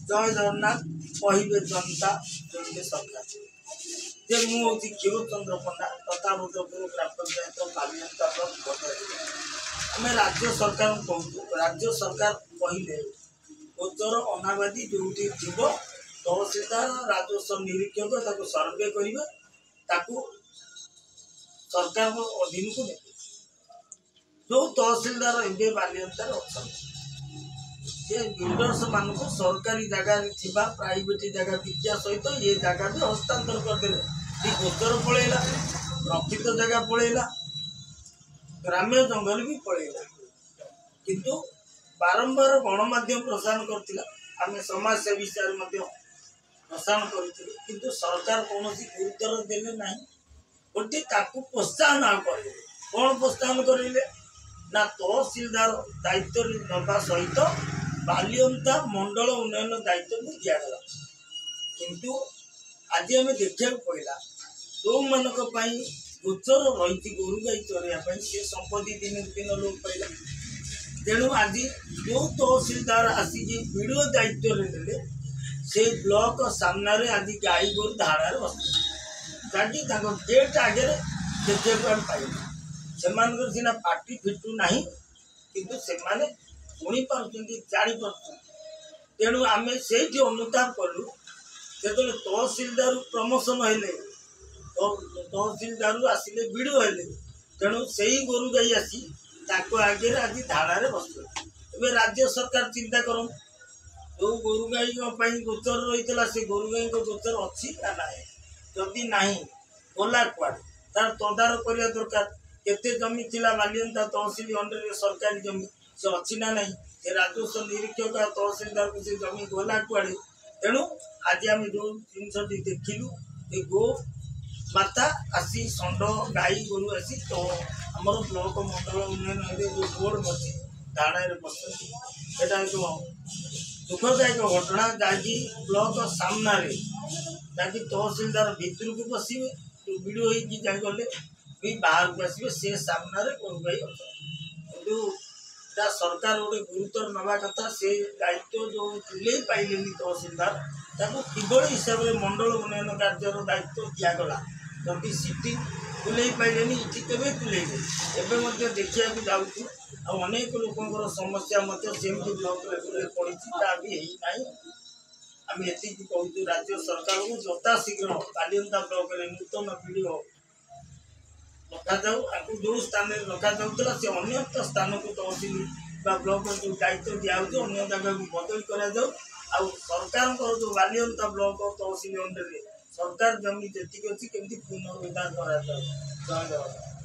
जय जगन्नाथ कहे जनता शुणिले सरकार जे मुझे क्षीरचंद्र पंडा तथा रुद्रपुर ग्राम पंचायत बालियंता ब्लॉक आम राज्य सरकार कहूँ राज्य सरकार कहले गोचर अनाबादी जो थी तहसीलदार राजस्व निरीक्षक सर्वे करेंगे सरकार अधीन को ने जो तहसीलदार ए बालियंतार अच्छा बिल्डर्स मान सरकारी जगह थी प्राइवेट जगह विद्या सहित ये जगह भी हस्तांतर करदे गोचर पलैला रक्षित जगह पलैला ग्राम्य जंगल भी पलैला किंतु बारंबार गणमाध्यम प्रसारण करथिला आमे समाजसेवी विषय प्रसारण करथिले किंतु सरकार कौन गुरुत्व देले नहीं उल्टी ताकू प्रोत्साहन करे कौन प्रोत्साहन करेंगे ना तहसीलदार दायित्व नवा सहित बालियंता मंडल उन्नयन दायित्व को दिगला किंतु आज आम देखा पड़ा जो मान गोचर रही गोरु गाई चरवाई सी संपत्ति दिन दिन लोक पाइला तेणु आज जो तहसीलदार आसिक वीडियो दायित्व ने से ब्लॉक सामने आज गाई गोरु धाड़ा बस गेट आगे देखा पाइले सीना पार्टी फिटू ना किंतु से शुणी जानी तेणु आम से अनुताप कलु जो तहसीलदार प्रमोशन हेले तहसीलदार आसिले वीडियो हेले तेणु से ही गोरु गाई आसी आगे आज धाड़ा बस राज्य सरकार चिंता कर जो गोरु गाई गोचर रही से गोरु गाई गोचर अच्छी ना ना जदि ना गला कुआड़े तार तदारख करने दरकार केते जमी थिला बालियंता तहसील अंडर सरकारी जमी से अच्छी ना नहीं से राजस्व निरीक्षक तहसीलदार को से जमी गला कुआड़े तेणु आज आम जो जिनस देखिलु गो माता आसी षंड गाई गोरु आसी तो आमर ब्लॉक मंडल उन्नयन जो बोर्ड बसी धाड़ा बस एक दुखदायक घटना जहाँकि ब्लॉक सामने जहाँकि तहसीलदार भितर को बसवे वीडियो गले भी बाहर को आसवे से सामने गोरु गाई अच्छे सरकार गोटे गुरुत्व नवा कथा से दायित्व जो तुले पाइले तहसीलदार किभली हिसाब से मंडल उन्नयन कार्य दायित्व दिगला जदि सीटी तुले पाइले इटी केवे तुलेबे एवं देखा जाऊँ अनेक लोकर समस्या सेमती ब्लॉक लेवल पड़ी भी ना आम ये कहूँ राज्य सरकार को यथाशीघ्र बालियंता ब्लॉक में नूतन वीडियो रखा जाऊ जो स्थान रखा जाऊला से अन्य स्थान को तहसील ब्लॉक जो दायित्व दिखाई अन्य जगह को बदल करा सरकार जो बालियंता ब्लॉक तहसील अंडर सरकार जमी जी अच्छी केमती पुनर्विधान करा जय जगन्नाथ।